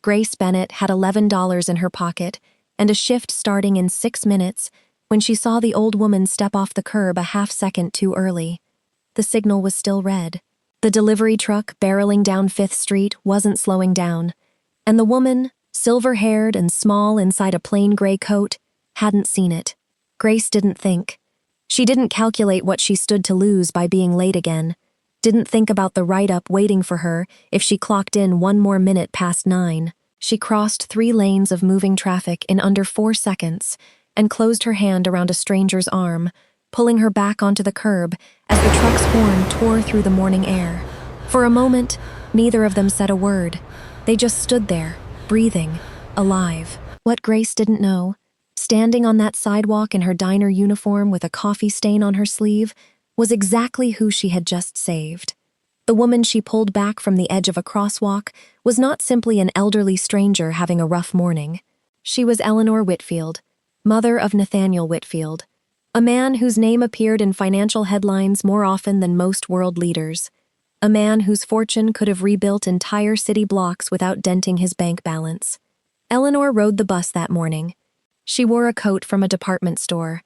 Grace Bennett had $11 in her pocket and a shift starting in 6 minutes when she saw the old woman step off the curb a half-second too early. The signal was still red. The delivery truck barreling down 5th Street wasn't slowing down, and the woman, silver-haired and small inside a plain gray coat, hadn't seen it. Grace didn't think. She didn't calculate what she stood to lose by being late again, didn't think about the write-up waiting for her if she clocked in 1 more minute past 9. She crossed 3 lanes of moving traffic in under 4 seconds and closed her hand around a stranger's arm, pulling her back onto the curb as the truck's horn tore through the morning air. For a moment, neither of them said a word. They just stood there, breathing, alive. What Grace didn't know, standing on that sidewalk in her diner uniform with a coffee stain on her sleeve, was exactly who she had just saved. The woman she pulled back from the edge of a crosswalk was not simply an elderly stranger having a rough morning. She was Eleanor Whitfield, mother of Nathaniel Whitfield, a man whose name appeared in financial headlines more often than most world leaders, a man whose fortune could have rebuilt entire city blocks without denting his bank balance. Eleanor rode the bus that morning. She wore a coat from a department store,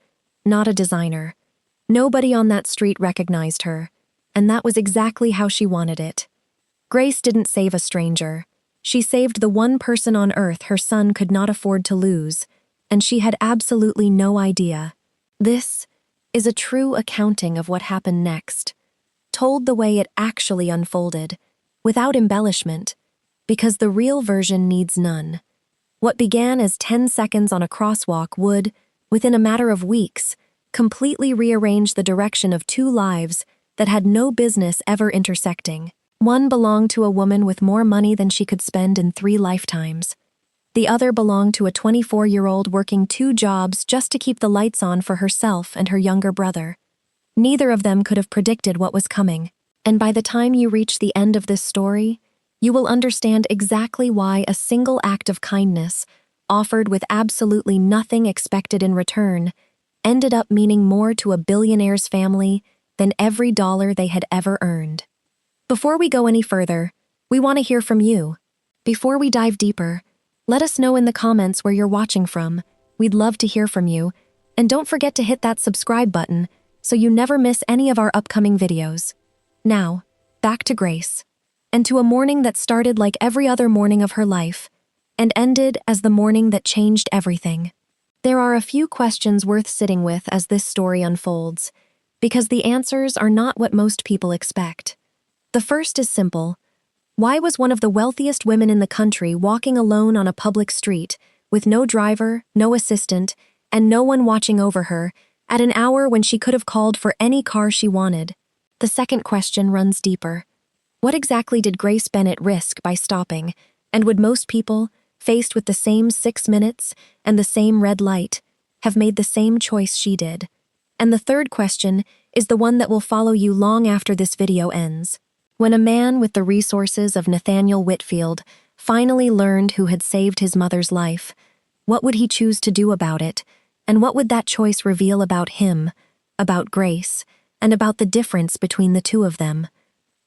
not a designer. Nobody on that street recognized her, and that was exactly how she wanted it. Grace didn't save a stranger. She saved the one person on earth her son could not afford to lose, and she had absolutely no idea. This is a true accounting of what happened next, told the way it actually unfolded, without embellishment, because the real version needs none. What began as 10 seconds on a crosswalk would, within a matter of weeks, completely rearrange the direction of 2 lives that had no business ever intersecting. One belonged to a woman with more money than she could spend in 3 lifetimes. The other belonged to a 24-year-old working 2 jobs just to keep the lights on for herself and her younger brother. Neither of them could have predicted what was coming, and by the time you reach the end of this story, you will understand exactly why a single act of kindness, offered with absolutely nothing expected in return, ended up meaning more to a billionaire's family than every dollar they had ever earned. Before we go any further, we want to hear from you. Before we dive deeper, let us know in the comments where you're watching from. We'd love to hear from you. And don't forget to hit that subscribe button so you never miss any of our upcoming videos. Now, back to Grace, and to a morning that started like every other morning of her life, and ended as the morning that changed everything. There are a few questions worth sitting with as this story unfolds, because the answers are not what most people expect. The first is simple. Why was one of the wealthiest women in the country walking alone on a public street, with no driver, no assistant, and no one watching over her, at an hour when she could have called for any car she wanted? The second question runs deeper. What exactly did Grace Bennett risk by stopping, and would most people, faced with the same 6 minutes and the same red light, have made the same choice she did? And the third question is the one that will follow you long after this video ends. When a man with the resources of Nathaniel Whitfield finally learned who had saved his mother's life, what would he choose to do about it, and what would that choice reveal about him, about Grace, and about the difference between the two of them?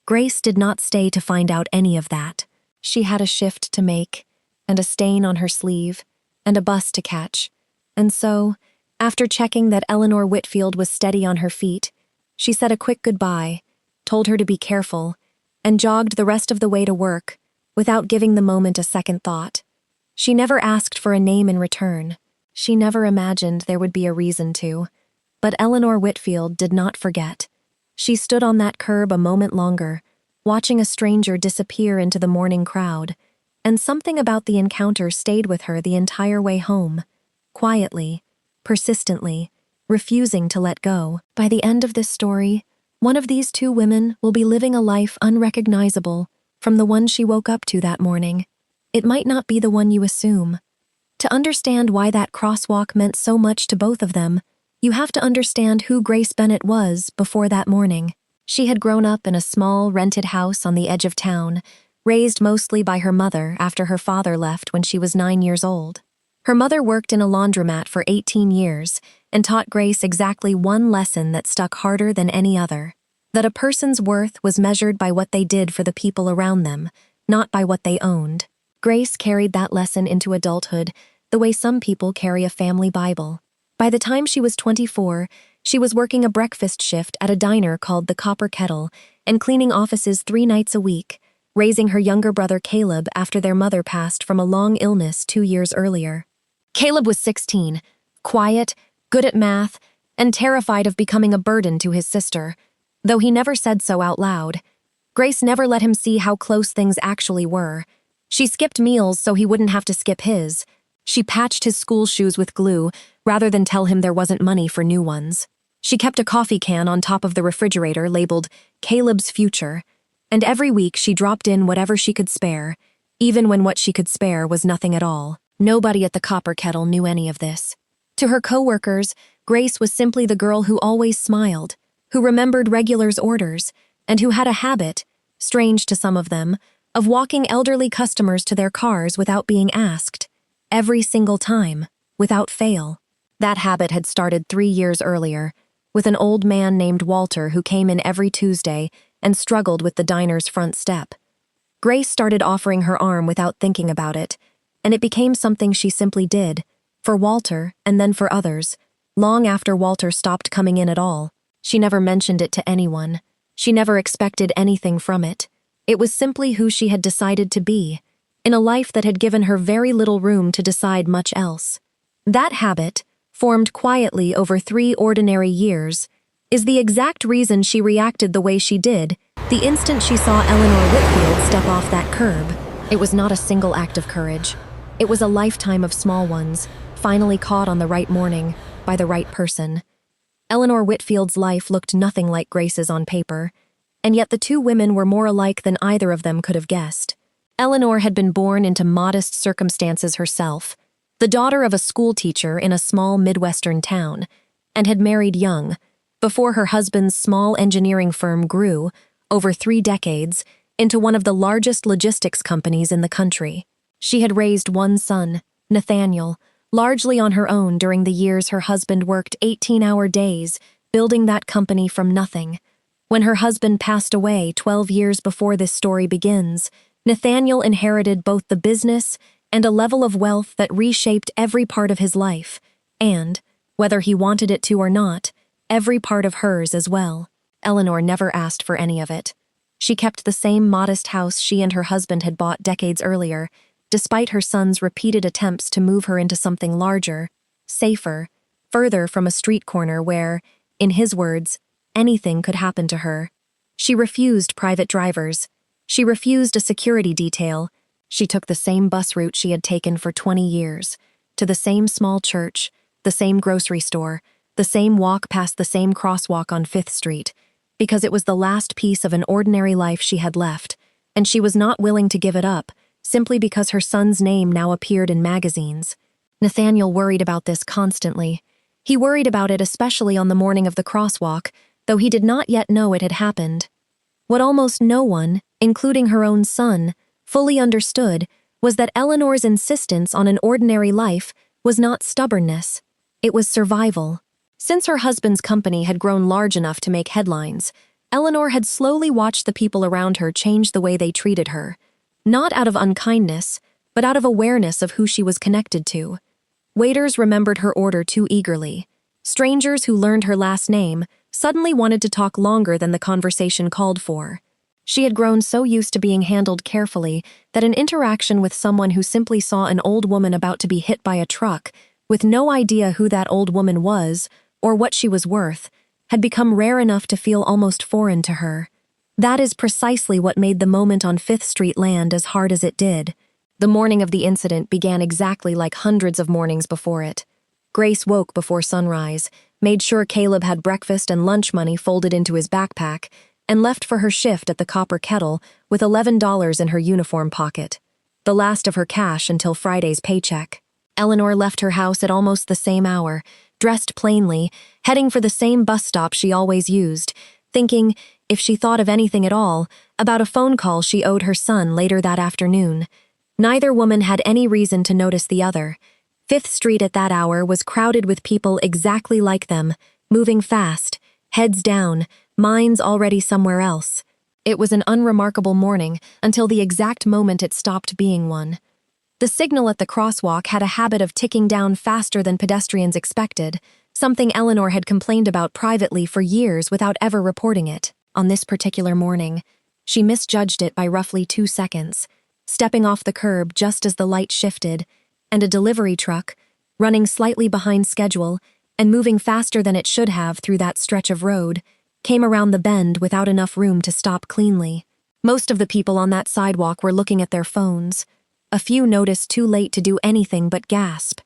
Grace did not stay to find out any of that. She had a shift to make, and a stain on her sleeve, and a bus to catch. And so, after checking that Eleanor Whitfield was steady on her feet, she said a quick goodbye, told her to be careful, and jogged the rest of the way to work, without giving the moment a second thought. She never asked for a name in return. She never imagined there would be a reason to. But Eleanor Whitfield did not forget. She stood on that curb a moment longer, watching a stranger disappear into the morning crowd, and something about the encounter stayed with her the entire way home, quietly, persistently, refusing to let go. By the end of this story, one of these 2 women will be living a life unrecognizable from the one she woke up to that morning. It might not be the one you assume. To understand why that crosswalk meant so much to both of them, you have to understand who Grace Bennett was before that morning. She had grown up in a small, rented house on the edge of town, raised mostly by her mother after her father left when she was 9 years old. Her mother worked in a laundromat for 18 years and taught Grace exactly one lesson that stuck harder than any other: that a person's worth was measured by what they did for the people around them, not by what they owned. Grace carried that lesson into adulthood the way some people carry a family Bible. By the time she was 24, she was working a breakfast shift at a diner called the Copper Kettle and cleaning offices 3 nights a week, raising her younger brother Caleb after their mother passed from a long illness 2 years earlier. Caleb was 16, quiet, good at math, and terrified of becoming a burden to his sister, though he never said so out loud. Grace never let him see how close things actually were. She skipped meals so he wouldn't have to skip his. She patched his school shoes with glue rather than tell him there wasn't money for new ones. She kept a coffee can on top of the refrigerator labeled Caleb's Future, and every week she dropped in whatever she could spare, even when what she could spare was nothing at all. Nobody at the Copper Kettle knew any of this. To her coworkers, Grace was simply the girl who always smiled, who remembered regulars' orders, and who had a habit, strange to some of them, of walking elderly customers to their cars without being asked. Every single time, without fail. That habit had started 3 years earlier, with an old man named Walter who came in every Tuesday and struggled with the diner's front step. Grace started offering her arm without thinking about it, and it became something she simply did, for Walter and then for others, long after Walter stopped coming in at all. She never mentioned it to anyone. She never expected anything from it. It was simply who she had decided to be, in a life that had given her very little room to decide much else. That habit, formed quietly over 3 ordinary years, is the exact reason she reacted the way she did the instant she saw Eleanor Whitfield step off that curb. It was not a single act of courage. It was a lifetime of small ones, finally caught on the right morning, by the right person. Eleanor Whitfield's life looked nothing like Grace's on paper, and yet the 2 women were more alike than either of them could have guessed. Eleanor had been born into modest circumstances herself, the daughter of a school teacher in a small Midwestern town, and had married young, before her husband's small engineering firm grew, over 3 decades, into one of the largest logistics companies in the country. She had raised one son, Nathaniel, largely on her own during the years her husband worked 18-hour days, building that company from nothing. When her husband passed away 12 years before this story begins, Nathaniel inherited both the business and a level of wealth that reshaped every part of his life, and, whether he wanted it to or not, every part of hers as well. Eleanor never asked for any of it. She kept the same modest house she and her husband had bought decades earlier, despite her son's repeated attempts to move her into something larger, safer, further from a street corner where, in his words, anything could happen to her. She refused private drivers. She refused a security detail. She took the same bus route she had taken for 20 years, to the same small church, the same grocery store, the same walk past the same crosswalk on 5th Street, because it was the last piece of an ordinary life she had left, and she was not willing to give it up, simply because her son's name now appeared in magazines. Nathaniel worried about this constantly. He worried about it especially on the morning of the crosswalk, though he did not yet know it had happened. What almost no one, including her own son, fully understood was that Eleanor's insistence on an ordinary life was not stubbornness. It was survival. Since her husband's company had grown large enough to make headlines, Eleanor had slowly watched the people around her change the way they treated her, not out of unkindness, but out of awareness of who she was connected to. Waiters remembered her order too eagerly. Strangers who learned her last name suddenly wanted to talk longer than the conversation called for. She had grown so used to being handled carefully that an interaction with someone who simply saw an old woman about to be hit by a truck, with no idea who that old woman was or what she was worth, had become rare enough to feel almost foreign to her. That is precisely what made the moment on 5th Street land as hard as it did. The morning of the incident began exactly like hundreds of mornings before it. Grace woke before sunrise, made sure Caleb had breakfast and lunch money folded into his backpack, and left for her shift at the Copper Kettle with $11 in her uniform pocket, the last of her cash until Friday's paycheck. Eleanor left her house at almost the same hour, dressed plainly, heading for the same bus stop she always used, thinking, if she thought of anything at all, about a phone call she owed her son later that afternoon. Neither woman had any reason to notice the other. 5th Street at that hour was crowded with people exactly like them, moving fast, heads down, minds already somewhere else. It was an unremarkable morning until the exact moment it stopped being one. The signal at the crosswalk had a habit of ticking down faster than pedestrians expected, something Eleanor had complained about privately for years without ever reporting it. On this particular morning, she misjudged it by roughly 2 seconds, stepping off the curb just as the light shifted, and a delivery truck, running slightly behind schedule and moving faster than it should have through that stretch of road, came around the bend without enough room to stop cleanly. Most of the people on that sidewalk were looking at their phones. A few noticed too late to do anything but gasp.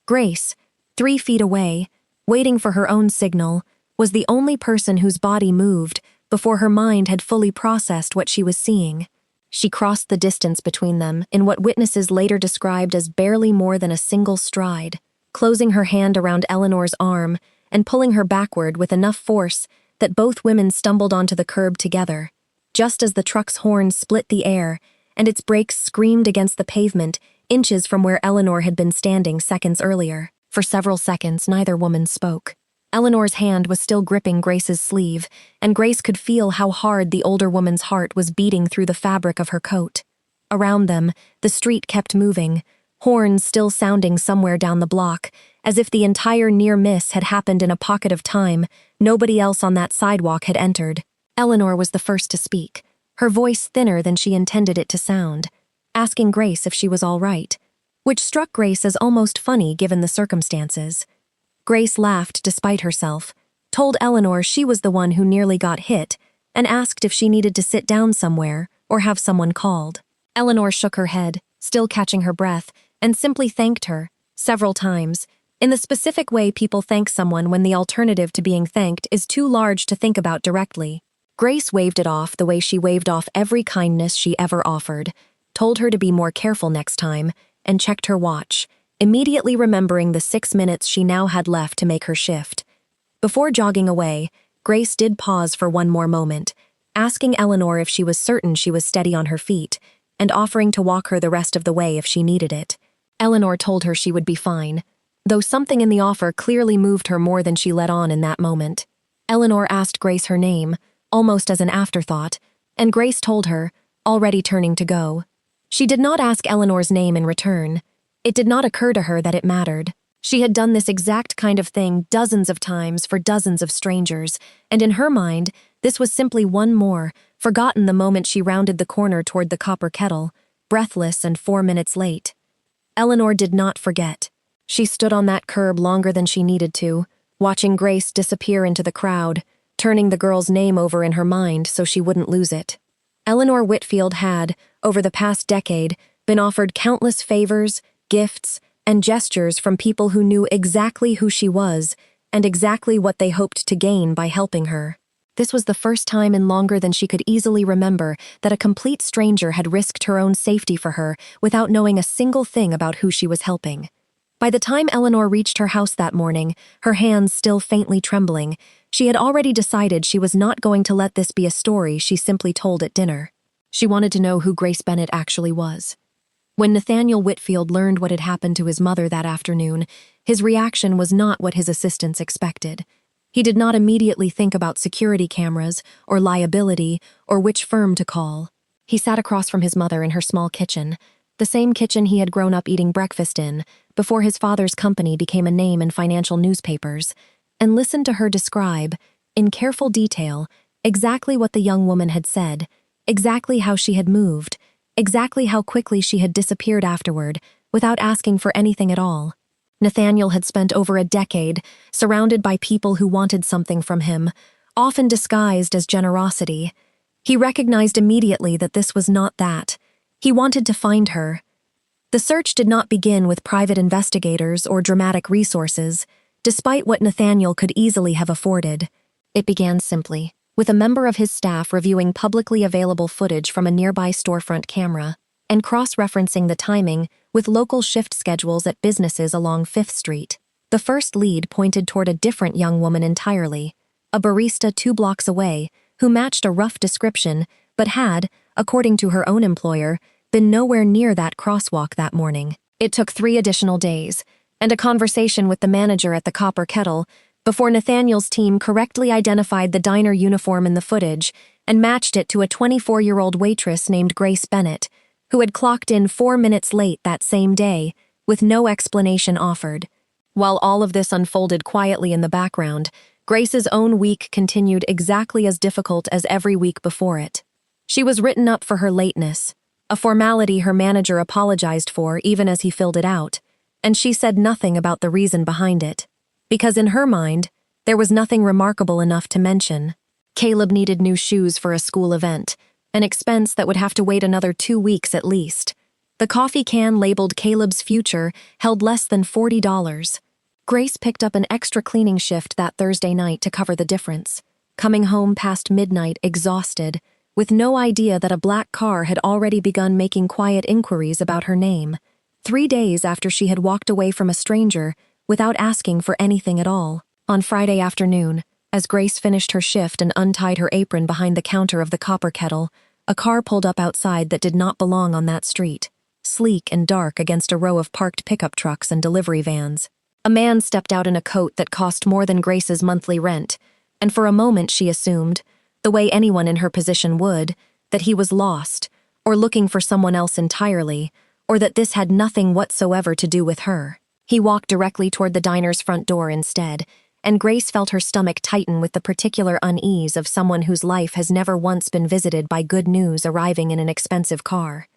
Grace, 3 feet away, waiting for her own signal, was the only person whose body moved before her mind had fully processed what she was seeing. She crossed the distance between them in what witnesses later described as barely more than a single stride, closing her hand around Eleanor's arm and pulling her backward with enough force that both women stumbled onto the curb together. Just as the truck's horn split the air and its brakes screamed against the pavement inches from where Eleanor had been standing seconds earlier. For several seconds, neither woman spoke. Eleanor's hand was still gripping Grace's sleeve, and Grace could feel how hard the older woman's heart was beating through the fabric of her coat. Around them, the street kept moving, horns still sounding somewhere down the block, as if the entire near miss had happened in a pocket of time nobody else on that sidewalk had entered. Eleanor was the first to speak, her voice thinner than she intended it to sound, asking Grace if she was all right, which struck Grace as almost funny given the circumstances. Grace laughed despite herself, told Eleanor she was the one who nearly got hit, and asked if she needed to sit down somewhere or have someone called. Eleanor shook her head, still catching her breath, and simply thanked her, several times, in the specific way people thank someone when the alternative to being thanked is too large to think about directly. Grace waved it off the way she waved off every kindness she ever offered, told her to be more careful next time, and checked her watch, immediately remembering the 6 minutes she now had left to make her shift. Before jogging away, Grace did pause for one more moment, asking Eleanor if she was certain she was steady on her feet, and offering to walk her the rest of the way if she needed it. Eleanor told her she would be fine, though something in the offer clearly moved her more than she let on in that moment. Eleanor asked Grace her name, almost as an afterthought, and Grace told her, already turning to go. She did not ask Eleanor's name in return. It did not occur to her that it mattered. She had done this exact kind of thing dozens of times for dozens of strangers, and in her mind, this was simply one more, forgotten the moment she rounded the corner toward the copper kettle, breathless and 4 minutes late. Eleanor did not forget. She stood on that curb longer than she needed to, watching Grace disappear into the crowd, turning the girl's name over in her mind so she wouldn't lose it. Eleanor Whitfield had, over the past decade, been offered countless favors, gifts, and gestures from people who knew exactly who she was and exactly what they hoped to gain by helping her. This was the first time in longer than she could easily remember that a complete stranger had risked her own safety for her without knowing a single thing about who she was helping. By the time Eleanor reached her house that morning, her hands still faintly trembling, she had already decided she was not going to let this be a story she simply told at dinner. She wanted to know who Grace Bennett actually was. When Nathaniel Whitfield learned what had happened to his mother that afternoon, his reaction was not what his assistants expected. He did not immediately think about security cameras, or liability, or which firm to call. He sat across from his mother in her small kitchen, the same kitchen he had grown up eating breakfast in, before his father's company became a name in financial newspapers, and listened to her describe, in careful detail, exactly what the young woman had said, exactly how she had moved, exactly how quickly she had disappeared afterward, without asking for anything at all. Nathaniel had spent over a decade surrounded by people who wanted something from him, often disguised as generosity. He recognized immediately that this was not that. He wanted to find her. The search did not begin with private investigators or dramatic resources, despite what Nathaniel could easily have afforded. It began simply, with a member of his staff reviewing publicly available footage from a nearby storefront camera, and cross-referencing the timing with local shift schedules at businesses along 5th Street. The first lead pointed toward a different young woman entirely, a barista 2 blocks away, who matched a rough description, but had, according to her own employer, been nowhere near that crosswalk that morning. It took 3 additional days, and a conversation with the manager at the Copper Kettle, before Nathaniel's team correctly identified the diner uniform in the footage and matched it to a 24-year-old waitress named Grace Bennett, who had clocked in 4 minutes late that same day, with no explanation offered. While all of this unfolded quietly in the background, Grace's own week continued exactly as difficult as every week before it. She was written up for her lateness, a formality her manager apologized for even as he filled it out, and she said nothing about the reason behind it, because in her mind, there was nothing remarkable enough to mention. Caleb needed new shoes for a school event, an expense that would have to wait another 2 weeks at least. The coffee can labeled Caleb's future held less than $40. Grace picked up an extra cleaning shift that Thursday night to cover the difference, coming home past midnight exhausted, with no idea that a black car had already begun making quiet inquiries about her name, 3 days after she had walked away from a stranger without asking for anything at all. On Friday afternoon, as Grace finished her shift and untied her apron behind the counter of the copper kettle, a car pulled up outside that did not belong on that street, sleek and dark against a row of parked pickup trucks and delivery vans. A man stepped out in a coat that cost more than Grace's monthly rent, and for a moment she assumed, the way anyone in her position would, that he was lost, or looking for someone else entirely, or that this had nothing whatsoever to do with her. He walked directly toward the diner's front door instead, and Grace felt her stomach tighten with the particular unease of someone whose life has never once been visited by good news arriving in an expensive car.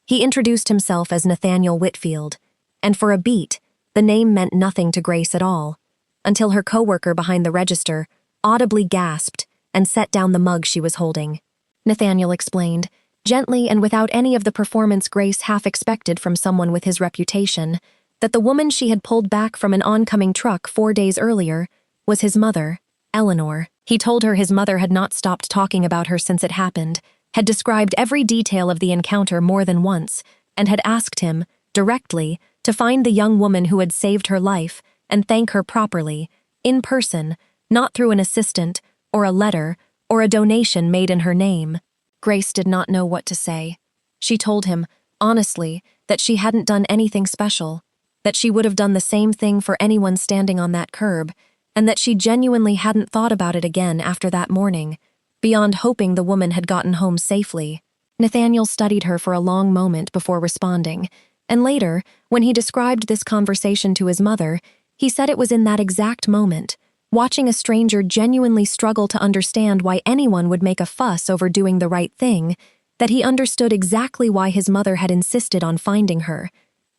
He introduced himself as Nathaniel Whitfield, and for a beat, the name meant nothing to Grace at all, until her coworker behind the register audibly gasped and set down the mug she was holding. Nathaniel explained, gently and without any of the performance Grace half expected from someone with his reputation, that the woman she had pulled back from an oncoming truck 4 days earlier was his mother, Eleanor. He told her his mother had not stopped talking about her since it happened, had described every detail of the encounter more than once, and had asked him, directly, to find the young woman who had saved her life and thank her properly, in person, not through an assistant, or a letter, or a donation made in her name. Grace did not know what to say. She told him, honestly, that she hadn't done anything special, that she would have done the same thing for anyone standing on that curb, and that she genuinely hadn't thought about it again after that morning, beyond hoping the woman had gotten home safely. Nathaniel studied her for a long moment before responding, and later, when he described this conversation to his mother, he said it was in that exact moment, watching a stranger genuinely struggle to understand why anyone would make a fuss over doing the right thing, that he understood exactly why his mother had insisted on finding her.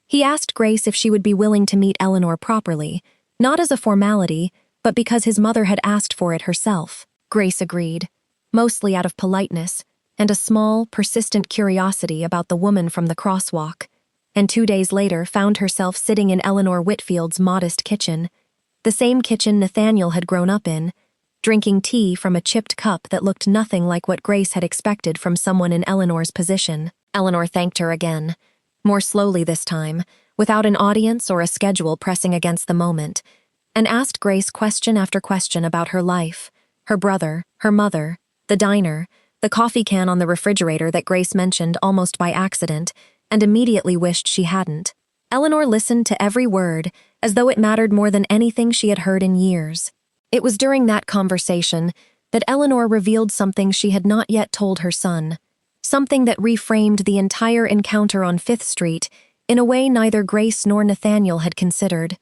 He asked Grace if she would be willing to meet Eleanor properly, not as a formality, but because his mother had asked for it herself. Grace agreed, mostly out of politeness, and a small, persistent curiosity about the woman from the Crosswalk, and 2 days later found herself sitting in Eleanor Whitfield's modest kitchen, the same kitchen Nathaniel had grown up in, drinking tea from a chipped cup that looked nothing like what Grace had expected from someone in Eleanor's position. Eleanor thanked her again, more slowly this time, without an audience or a schedule pressing against the moment, and asked Grace question after question about her life, her brother, her mother, the diner, the coffee can on the refrigerator that Grace mentioned almost by accident, and immediately wished she hadn't. Eleanor listened to every word, as though it mattered more than anything she had heard in years. It was during that conversation that Eleanor revealed something she had not yet told her son, something that reframed the entire encounter on 5th Street in a way neither Grace nor Nathaniel had considered.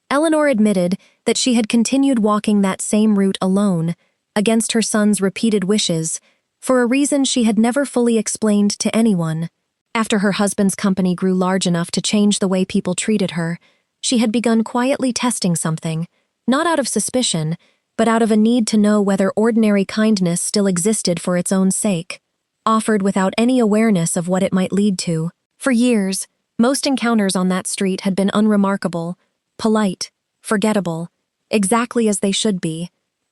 Eleanor admitted that she had continued walking that same route alone, against her son's repeated wishes, for a reason she had never fully explained to anyone. After her husband's company grew large enough to change the way people treated her, she had begun quietly testing something, not out of suspicion, but out of a need to know whether ordinary kindness still existed for its own sake, offered without any awareness of what it might lead to. For years, most encounters on that street had been unremarkable, polite, forgettable, exactly as they should be.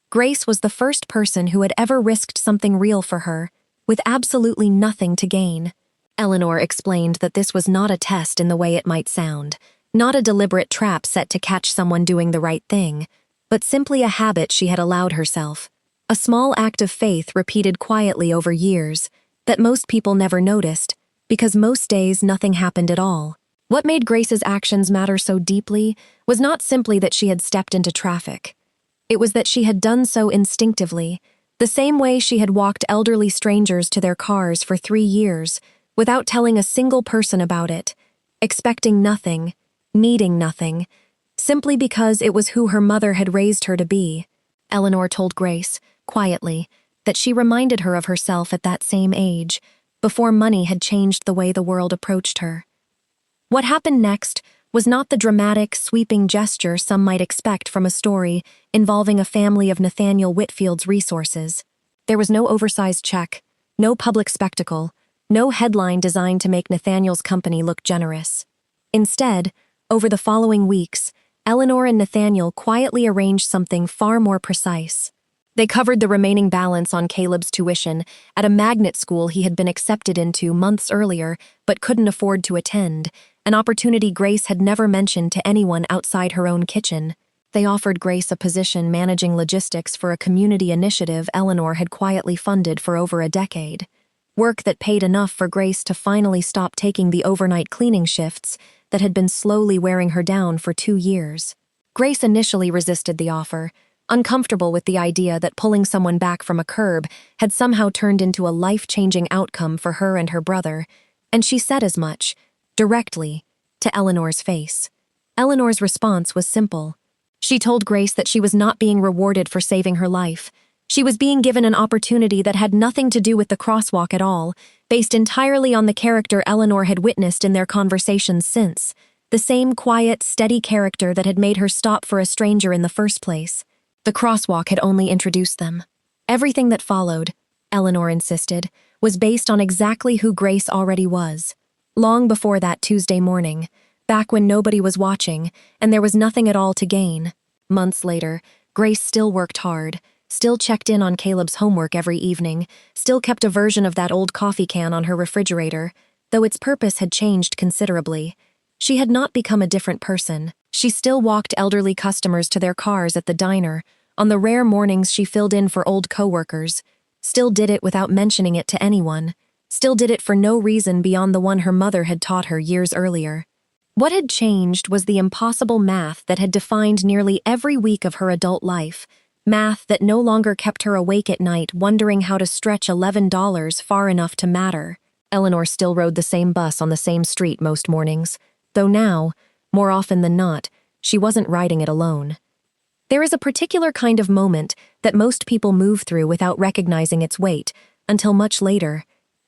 Grace was the first person who had ever risked something real for her, with absolutely nothing to gain. Eleanor explained that this was not a test in the way it might sound, not a deliberate trap set to catch someone doing the right thing, but simply a habit she had allowed herself, a small act of faith repeated quietly over years, that most people never noticed, because most days nothing happened at all. What made Grace's actions matter so deeply was not simply that she had stepped into traffic. It was that she had done so instinctively, the same way she had walked elderly strangers to their cars for 3 years, without telling a single person about it, expecting nothing, needing nothing, simply because it was who her mother had raised her to be. Eleanor told Grace, quietly, that she reminded her of herself at that same age, before money had changed the way the world approached her. What happened next was not the dramatic, sweeping gesture some might expect from a story involving a family of Nathaniel Whitfield's resources. There was no oversized check, no public spectacle, no headline designed to make Nathaniel's company look generous. Instead, over the following weeks, Eleanor and Nathaniel quietly arranged something far more precise. They covered the remaining balance on Caleb's tuition at a magnet school he had been accepted into months earlier but couldn't afford to attend, an opportunity Grace had never mentioned to anyone outside her own kitchen. They offered Grace a position managing logistics for a community initiative Eleanor had quietly funded for over a decade. Work that paid enough for Grace to finally stop taking the overnight cleaning shifts that had been slowly wearing her down for 2 years. Grace initially resisted the offer, uncomfortable with the idea that pulling someone back from a curb had somehow turned into a life-changing outcome for her and her brother, and she said as much, directly, to Eleanor's face. Eleanor's response was simple. She told Grace that she was not being rewarded for saving her life. She was being given an opportunity that had nothing to do with the crosswalk at all, based entirely on the character Eleanor had witnessed in their conversations since, the same quiet, steady character that had made her stop for a stranger in the first place. The crosswalk had only introduced them. Everything that followed, Eleanor insisted, was based on exactly who Grace already was. Long before that Tuesday morning, back when nobody was watching and there was nothing at all to gain. Months later, Grace still worked hard, still checked in on Caleb's homework every evening, still kept a version of that old coffee can on her refrigerator, though its purpose had changed considerably. She had not become a different person. She still walked elderly customers to their cars at the diner. On the rare mornings she filled in for old coworkers, still did it without mentioning it to anyone, still did it for no reason beyond the one her mother had taught her years earlier. What had changed was the impossible math that had defined nearly every week of her adult life, math that no longer kept her awake at night wondering how to stretch $11 far enough to matter. Eleanor still rode the same bus on the same street most mornings, though now, more often than not, she wasn't riding it alone. There is a particular kind of moment that most people move through without recognizing its weight, until much later,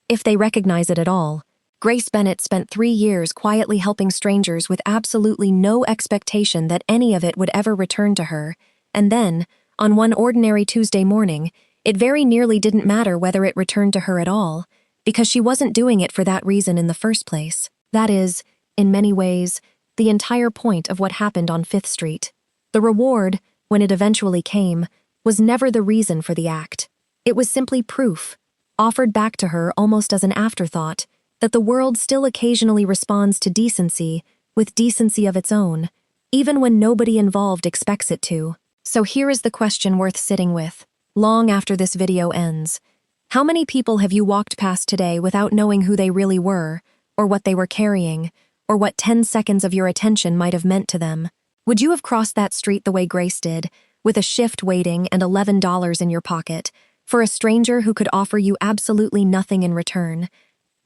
if they recognize it at all. Grace Bennett spent 3 years quietly helping strangers with absolutely no expectation that any of it would ever return to her, and then, on one ordinary Tuesday morning, it very nearly didn't matter whether it returned to her at all, because she wasn't doing it for that reason in the first place. That is, in many ways, the entire point of what happened on 5th Street. The reward, when it eventually came, was never the reason for the act. It was simply proof, offered back to her almost as an afterthought, that the world still occasionally responds to decency with decency of its own, even when nobody involved expects it to. So here is the question worth sitting with, long after this video ends. How many people have you walked past today without knowing who they really were, or what they were carrying, or what 10 seconds of your attention might have meant to them? Would you have crossed that street the way Grace did, with a shift waiting and $11 in your pocket, for a stranger who could offer you absolutely nothing in return?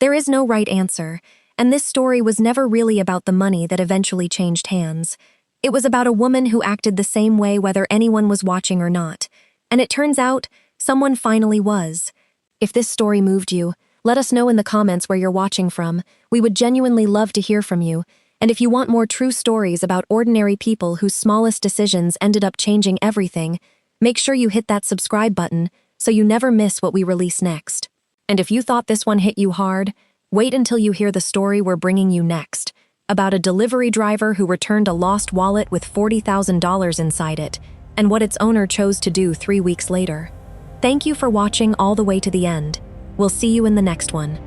There is no right answer, and this story was never really about the money that eventually changed hands. It was about a woman who acted the same way whether anyone was watching or not, and it turns out someone finally was. If this story moved you, let us know in the comments where you're watching from. We would genuinely love to hear from you. And if you want more true stories about ordinary people whose smallest decisions ended up changing everything, make sure you hit that subscribe button so you never miss what we release next. And if you thought this one hit you hard, wait until you hear the story we're bringing you next, about a delivery driver who returned a lost wallet with $40,000 inside it, and what its owner chose to do 3 weeks later. Thank you for watching all the way to the end. We'll see you in the next one.